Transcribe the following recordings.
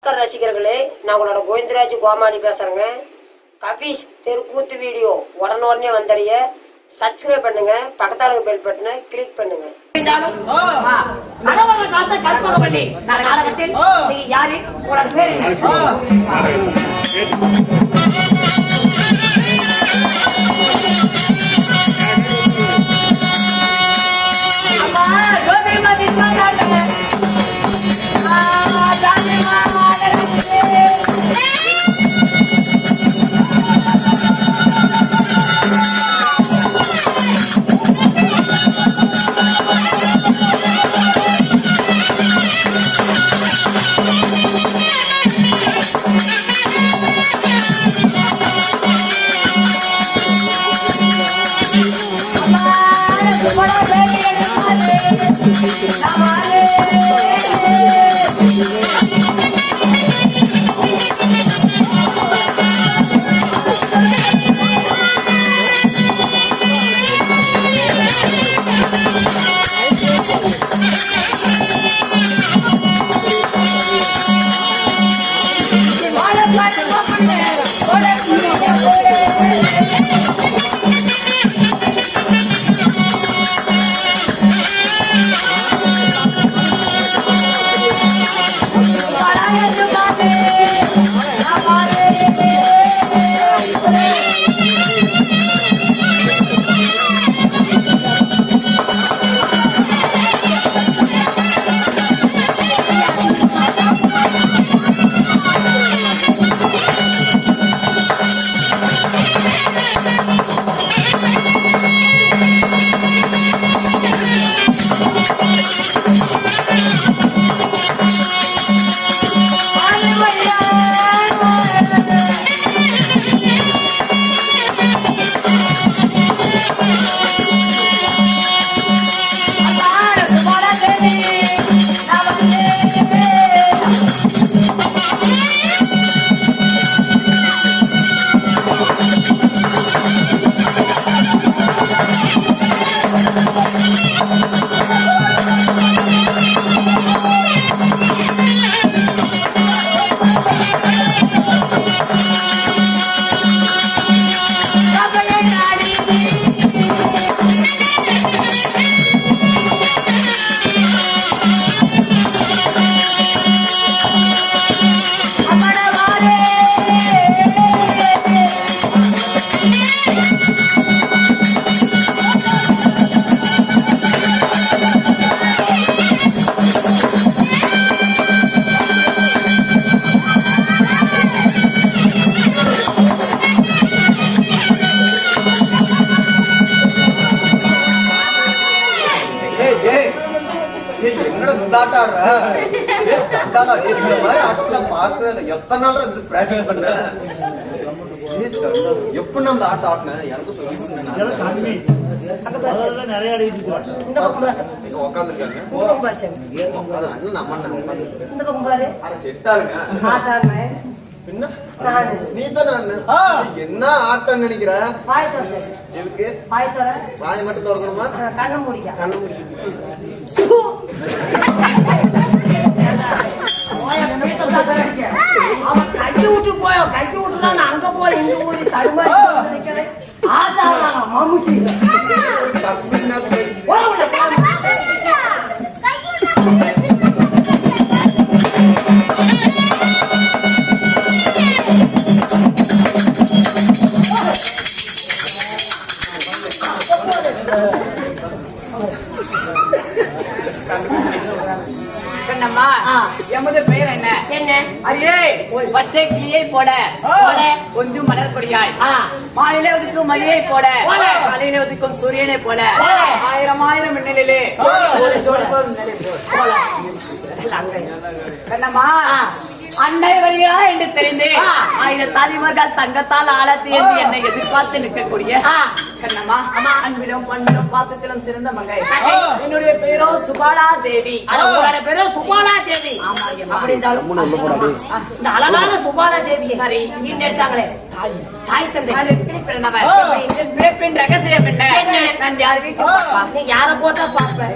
ரசிகர்களே, நான் உங்களோட கோவிந்தராஜ் கோமாளி பேசுறேங்க. கபீஸ் தெருக்கூத்து வீடியோ உடனே வந்தடைய சப்ஸ்கிரைப் பண்ணுங்க, பக்கத்தால பெல் பட்டனை கிளிக் பண்ணுங்க. என்ன ஆட்டம் நினைக்கிற? வாய் மட்டும் திறக்கணுமா? கண்ணு முடிக்க அவன் கட்டி விட்டு போய கட்டி விட்டுதான் நான் அங்க போல இந்த ஊரு தடுமாறி நினைக்கிறேன். மாமுட்டி எமது பெயர் என்ன? என்ன? அரியே பச்சை கிளியை போட கொஞ்சம் மலர் கொடியாய், மாலையிலே உதிக்கும் மதியை போட காலையிலே உதிக்கும் சூரியனை போல ஆயிரம் ஆயிரம் மின்னலிலே கண்ணம்மா அன்னை வழியா என்று தெரிந்து ஆயிரம் தாலிமார்கள் தங்கத்தால் ஆழத்தி என்று என்னை எதிர்பார்த்து நிற்கக்கூடிய கண்ணம்மா, அன்பிலும் பண்பிலும் பாசத்திலும் சிறந்த மகை. என்னுடைய பேரோ சுபாலா தேவி. உங்களோட பேரோ சுபாலா தேவி. அப்படி இருந்தாலும் இந்த அழகான சுபாலா தேவி சரி இங்க எடுத்தாங்களே தாய் தந்தை பிறப்பின் ரகசியம் என்ன? நான் யார் வீட்டு நீ யார போட்டா பாப்பேன்.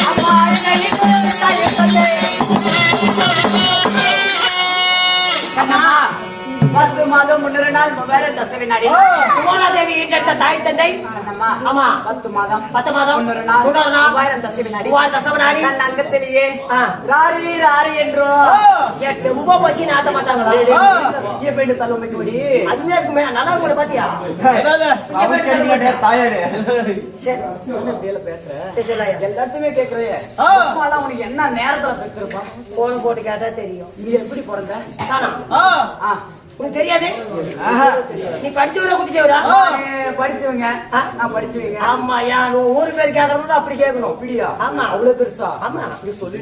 அம்மா என்னை தாயே தந்தை கண்ணம்மா 10 மாதம் 3 நாள் வேற தசை நாடி சுமலாதேவி ஈட்டெடுத்த தாய் தந்தை கண்ணம்மா ஆமா 10 மாதம் 3 நாள் வேற தசை நாடி கண் அங்கத்திலேயே ராரி ராரி என்றோ ரொம்ப பசி நாட்ட மாட்டாங்களா எப்படி தள்ளுமைக்கு முடி அதுமே நல்லா கூட பாத்தியா தாயாரு பேசுற எல்லாத்தையுமே கேக்குறே உனக்கு என்ன நேரத்துல பேசுறப்பா போன் போட்டு கேட்டா தெரியும். நீ எப்படி பிறந்த உனக்கு தெரியாது? நீ படிச்சவரா குடிச்சவரா? படிச்சவங்க நான் படிச்சவங்க. ஆமா ஏன் ஊர் பேர் கேட்கறது அப்படி கேட்கணும். அப்படியா? ஆமா அவ்வளவு பெருசா? ஆமா நீ சொல்லி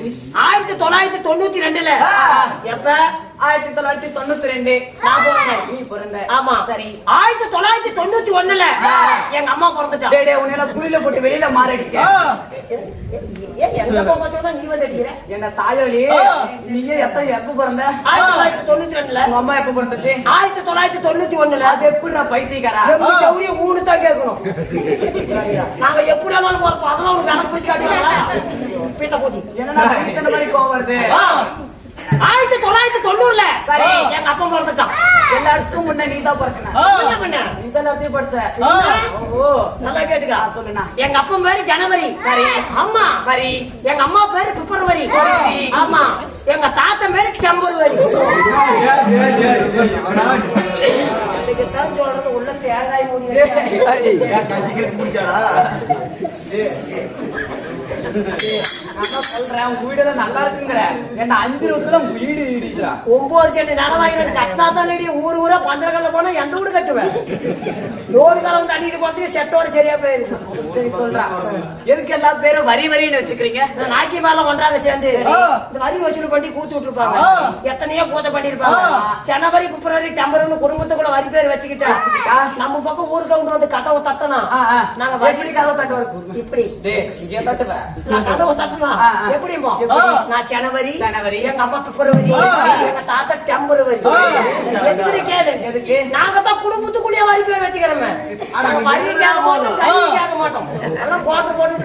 1992ல எப்ப 1992 நான் பிறந்தேன். நீ பிறந்த? ஆமா சரி. 1991ல எங்க அம்மா பிறந்துட்டா. டேய் டேய் உன்னை புளியில போட்டு வெளியில மாறிடுங்க. எங்க அம்மா பார்த்தா நீ வந்து அடிக்கிற? என்ன தாயோலி நீயே எப்ப பிறந்த? 1992ல. உங்க அம்மா எப்ப பிறந்துச்சு? 1991ல. அது எப்படி நான் பைத்தியக்காரா? சௌரியம் ஊனு தான் கேட்கணும். நாங்க எப்படி வேணாலும் போறோம். அதெல்லாம் உனக்கு கணக்கு பிடிச்சி காட்டுறாங்களா? பீத்த போட்டி என்னடா இந்த மாதிரி கோவம் வருது? 1990ல சரி எங்க அப்பா பிறந்துட்டான். எல்லாருக்கும் முன்ன நீ தான் பிறக்கணும். என்ன பண்ண? நீ தான் எல்லாத்தையும் படிச்ச. ஓ நல்லா கேட்டுக்கா. சொல்லுண்ணா. எங்க அப்பா பேரு ஜனவரி. சரி. ஆமா சரி. எங்க அம்மா பேரு பிப்ரவரி. சரி. ஆமா எங்க தாத்தா பேரு டிசம்பர்வரி. அதுக்குத்தான் சொல்றது உள்ள தேங்காய் மூடி சொல்றேன் வீடு நல்லா இருக்குங்கிற என்ன 5 வருஷத்துல வீடு இடிக்கிறா 9 சென்ட் நிலவாயிரம் கட்டினா தான் ஊர் ஊரா பந்தரக்கல்ல போனா எந்த வீடு கட்டுவேன்? ரோடு காலம் வந்து அடிக்கிட்டு போறதுக்கு செட்டோட சரியா போயிருக்கு. சரி சொல்றான். எதுக்கு எல்லா பேரும் வரி வரின்னு வச்சுக்கிறீங்க? நாக்கி மேல பண்றாங்க சேர்ந்து இந்த வரி வசூல் பண்ணி கூத்து விட்டுருப்பாங்க. எத்தனையோ பூஜை பண்ணிருப்பாங்க. ஜனவரி பிப்ரவரி டம்பர்னு குடும்பத்துக்குள்ள வரி பேர் வச்சுக்கிட்டா நம்ம பக்கம் ஊர் கவுண்டர் வந்து கதவை தட்டனா நாங்க வரி கதவை தட்டுவோம். இப்படி கதவை தட்டனா எப்படிமோ நான் ஜனவரி எங்க அம்மா பிப்ரவரி எங்க தாத்தா டம்பர்வரி. எதுக்கு கேளு? எதுக்கு? நாங்க தான் குடும்பத்துக்குள்ளேயே வரி பேர் வச்சுக்கிறோமே. வரி கேட்க மாட்டோம், கை கேட்க மாட்டோம். அதெல்லாம் போட்டு போட்டு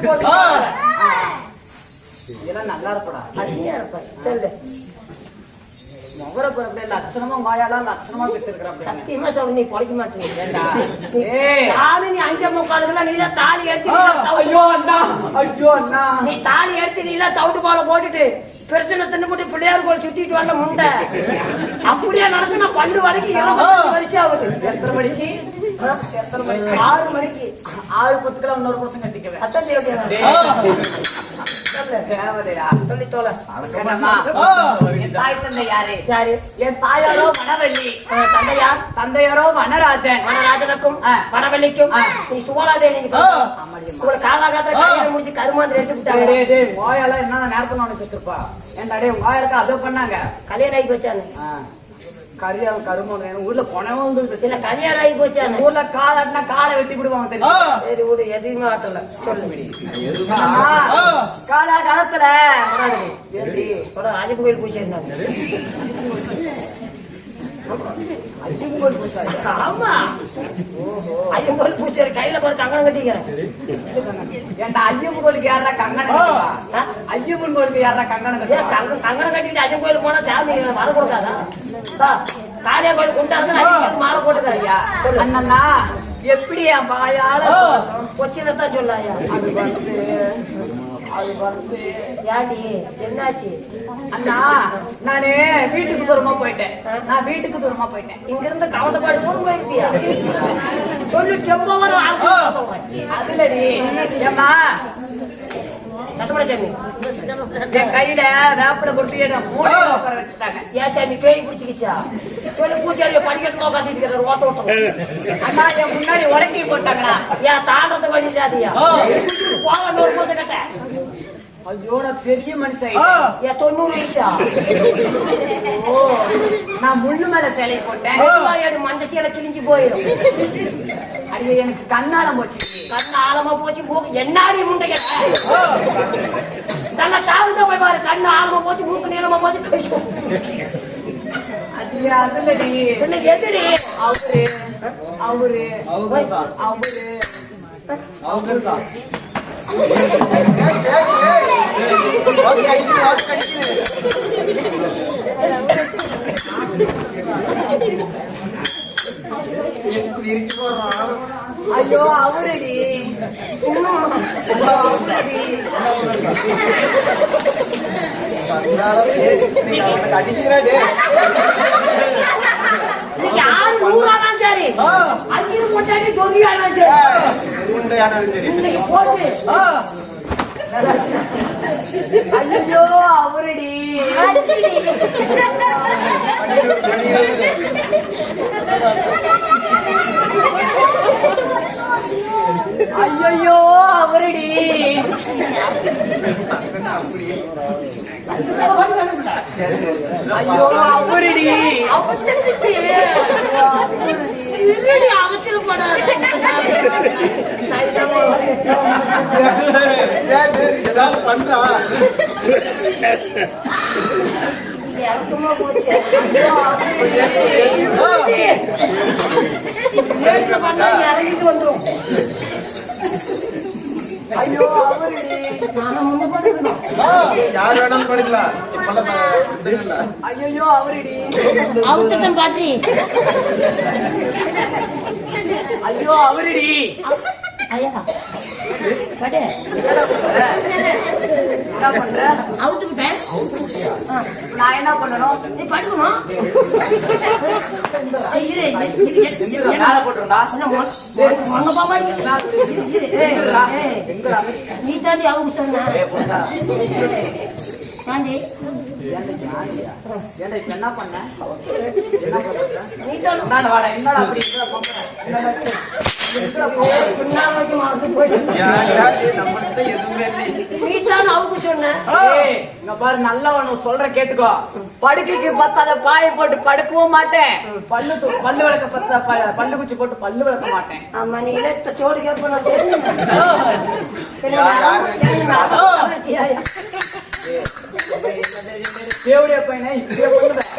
இதெல்லாம் நல்லா இருப்படா. அருமையா இருப்பேன். சொல்லு முகர பிறப்பே லட்சணமா மாயாலாம் லட்சணமா பெற்றிருக்கிறான். சத்தியமா சொல்ல நீ பொழைக்க மாட்டேங்க. நீ 5:45 நீ தாலி எடுத்து ஐயோ அண்ணா ஐயோ அண்ணா நீ தாலி எடுத்து நீ தவிட்டு பாலை போட்டுட்டு பிரச்சனை தின்னு போட்டு பிள்ளையார் கோயில் சுத்திட்டு வரல முண்டை. அப்படியே நடந்து நான் பல்லு வரைக்கும் 25 வருஷம் ஆகுது. எத்தனை மணிக்கு? 6 மணிக்கு 6:10 இன்னொரு வருஷம் கட்டிக்குவேன். அத்தான் தேவதையா சொல்லி தோல. என் தாய் தந்தை யாரு? யாரு? என் தாயாரோ வனவள்ளி, தந்தையார் தந்தையாரோ வனராஜன். வனராஜனுக்கும் வனவள்ளிக்கும் நீ சுவலாதேவி காலாகாத்திர கல்யாணம் முடிச்சு கருமாந்திரம் எடுத்து விட்டாங்க. வாயாலாம் என்ன நேரத்துல உனக்கு வச்சிருப்பா? என் அடைய வாயாளுக்கு அதை பண்ணாங்க. கல்யாணம் ஆகி போச்சானு கரியால் கருமோன ஊர்ல போனவன் வந்து இல்ல கல்யாணம் ஆகி போச்சானு ஊர்ல கால் ஆட்டினா காலை வெட்டி விடுவாங்க தெரியும். சரி விடு எதுவுமே ஆட்டல சொல்லு. காலா காலத்துல ராஜன் கோயில் பூச்சி இருந்தாங்க. ஆமா ஐயன் பூச்சி கையில போற கங்கணம் கட்டிக்கிறேன். ஏன்டா ஐயப்பன் கோயிலுக்கு யாரா கங்கணம்? ஐயப்பன் கோயிலுக்கு யாரா கங்கணம் கங்கணம் கட்டிட்டு ஐயன் கோயிலுக்கு போனா சாமி வர கொடுக்காதா? காளியா கோயில் கொண்டாந்து மாலை போட்டுக்கறியா? அண்ணா எப்படி என் பாயால கொச்சினத்தான் சொல்லாயா? அது வந்து யாடி என்னாச்சு? அண்ணா நானு வீட்டுக்கு தூரமா போயிட்டேன். நான் வீட்டுக்கு தூரமா போயிட்டேன். இங்க இருந்து கவனப்பாடு தூரம் போயிருப்பியா? சொல்லு செம்போட அதுலடி ஏமா சட்டப்பட சாமி என் கையில வேப்பட கொடுத்து மூணு வச்சுட்டாங்க. ஏன் சாமி பேய் பிடிச்சிக்கிச்சா? சொல்லு பூச்சாரிய படிக்கட்டு உட்காந்துட்டு ஓட்ட ஓட்டம். அண்ணா என் முன்னாடி உடக்கி போட்டாங்களா? ஏன் தாண்டத்தை வழி இல்லாதியா? போக நூறு போது கட்ட ஐயோ நான் பெரிய மனுஷன். ஏன் 90 வயசா? ஓ நான் முள்ளு மேல சேலை போட்டேன். மஞ்ச சேலை கிழிஞ்சு போயிடும். ஐயோ எனக்கு கண்ணாலம் போச்சு. கண்ணு ஆழமா போச்சு. மூக்கு என்னாடி முண்டைக நல்லா தாழ்ந்த போய் பாரு. கண்ணு ஆழமா போச்சு, மூக்கு நீளமா போச்சு. அது அதுலடி பின்ன எதுடி அவரு அவரு அவங்கதான் அவரு அவங்கதான் வாக்கு அடிக்குது இருக்கு போடுறான் ஐயோ அவரடி அடிக்கிறாடே இன்னைக்கு 600 ஆனாலும் சரி 5 போட்டாடி தொழிலானாலும் சரி உண்டையானாலும் சரி இன்னைக்கு போட்டு ஐயோ அவரடி ஐயோ அவரடி ஐயோ அவரடி ஏதாவது பண்றா இறங்கிட்டு வந்துடும் ஐயோ அவரடி நானும் முன்ன படிக்கணும் யார் வேணாலும் படிக்கலாம் இல்ல ஐயோ அவரடி அவுத்துட்டம் பாட்டி ஐயோ அவரடி ஐயா படே என்ன பண்ற அவுத்துட்டேன் நான் என்ன பண்ணணும் நீ படுக்கணும் இரு மேல போட்டுருந்தா மொன்ன பாப்பா நீ தாண்டி அவங்க சொன்ன தாண்டி ஏன்டா இப்ப என்ன பண்ண நீ தான் நான் வாடா என்னடா அப்படி இருக்கற பம்பற பின்னாடி மாத்து போயிட்டு நம்மகிட்ட எதுவுமே இல்லை நீ தான் அவங்க சொன்ன ஏய் இங்க பாரு நல்லா ஒன்னு சொல்ற கேட்டுக்கோ படுக்கைக்கு பத்தாத பாயை போட்டு படுக்கவும் மாட்டேன் பல்லு விளக்க பத்தாத பல்லு குச்சி போட்டு பல்லு விளக்க மாட்டேன் ஆமா நீ இலத்த சோடு கேட்ப தேவடியா பையனே இப்படியே பண்ணுவேன்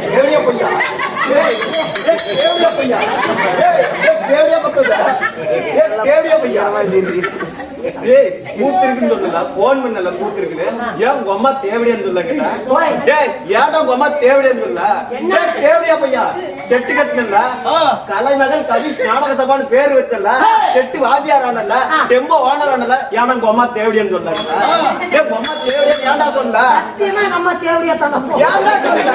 தேவடியா பையா தேவடியா பையா தேவடியா பத்ததா தேவடியா பையா ஏய் மூக்கு இருக்குன்னு சொல்லுடா போன் பண்ணல மூக்கு இருக்குது ஏன் உங்க அம்மா தேவடியான்னு சொல்லங்கடா டேய் ஏன்டா உங்க அம்மா தேவடியான்னு சொல்ல ஏய் தேவடியா பையா செட்டு கட்டனல கலைமகள் கவி நாடக சபான்னு பேர் வச்சல செட்டு வாத்தியார் ஆனல டெம்போ ஓனர் ஆனல ஏன்டா உங்க அம்மா தேவடியான்னு சொல்லங்கடா டேய் உங்க அம்மா தேவடியா ஏன்டா சொல்ல சத்தியமா நம்ம தேவடியா தான ஏன்டா சொல்ல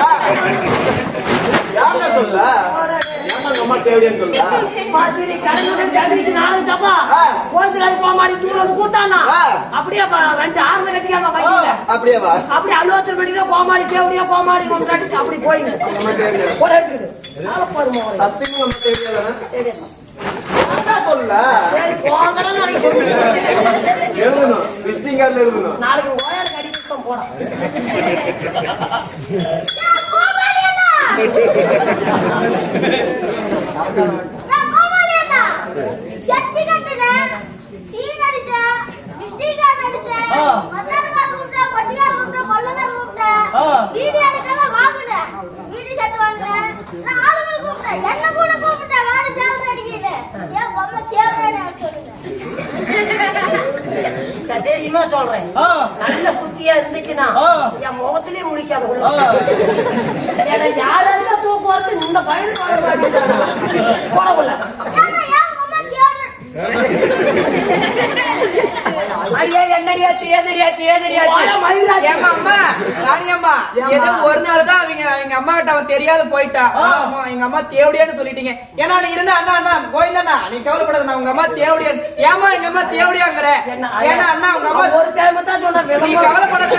யாரா சொல்ல ஏன்டா உங்க அம்மா தேவடியான்னு சொல்ல பாசிரி கடலுக்கு ஜாதிக்கு நாளைக்கு தப்பா கோந்திராஜ் போமாடி தூரம் கூத்தானா அப்படியே ரெண்டு ஆறுல கட்டிக்காம பையில அப்படியே வா அப்படி அலுவலகத்தில் படிக்கிற கோமாளி தேவடியா கோமாளி கொண்டாடி அப்படி போயிடு நம்ம தேவடியா போட எடுத்துக்கிட்டு நாளை போருமா சத்தியமா நம்ம தேவடியா ஏன்டா சொல்ல சரி போங்கடா நாளைக்கு சொல்லுங்க எழுதணும் விசிட்டிங் கார்டுல எழுதணும் நாளைக்கு ஓயாருக்கு அடிக்கிட்டோம் போட சத்தியமா சொல்றேன் நல்ல புத்தியா இருந்துச்சுன்னா என் முகத்திலேயே முடிக்காத யாரும் தூக்குவாரு இந்த பயன் போடல ஐயா என்னடியாச்சு ஏதடியாச்சு அம்மா ராணியம்மா ஏதோ ஒரு நாள் தான் அவங்க அம்மா கிட்ட அவன் தெரியாத போயிட்டா எங்க அம்மா தேவடியான்னு சொல்லிட்டீங்க ஏன்னா நீ இருந்தா அண்ணா அண்ணா கோவிந்தண்ணா நீ கவலைப்படாத நான் உங்க அம்மா தேவடியான் ஏமா எங்க அம்மா தேவடியாங்கிற ஏன்னா அண்ணா உங்க அம்மா ஒரு டைம் தான் சொன்ன நீ கவலைப்படாத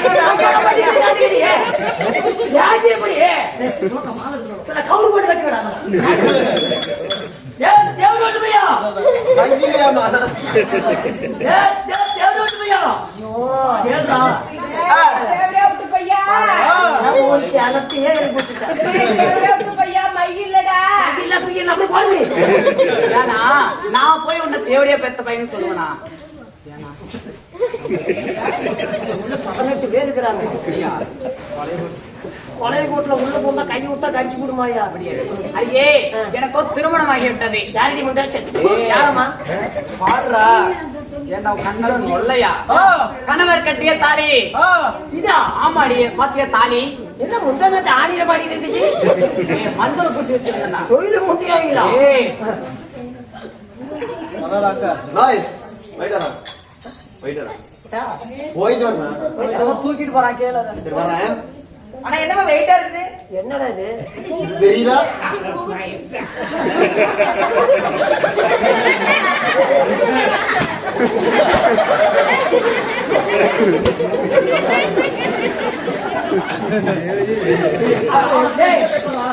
கவுரு போட்டு கட்டி விடாத நான் போய் உன்னை தேவடியா பெத்த பையன் சொல்லுவேனா 18 பேர் இருக்கிறாங்க. கொலை கோட்டில் உள்ள போந்தா கை விட்டா கடிச்சு விடுமாயா? ஐயே எனக்கோ திருமணம் ஆகிவிட்டது. யாரடி முண்டாச்சு? யாரம்மா? பாடுறா என்ன கண்ணல நொல்லையா? கணவர் கட்டிய தாலி இதா? ஆமாடி, பாத்தியா தாலி? என்ன முந்தானே ஆடியில பாடிட்டு இருந்துச்சு? மஞ்சள் பூசி வச்சிருந்தா தொழில முட்டியாங்களா? போயிட்டு வரேன். தூக்கிட்டு போறான் கேள. வரேன். ஆனா என்னமா வெயிட்டா இருக்குது? என்னடா இது? இது தெரியுதா?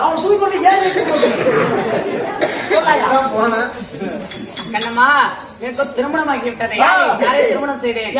அவன் தூக்கி போட்டு ஏன் கண்ணம்மா எனக்கு திருமணம் ஆகிவிட்டது. யாரை திருமணம் செய்தேன்?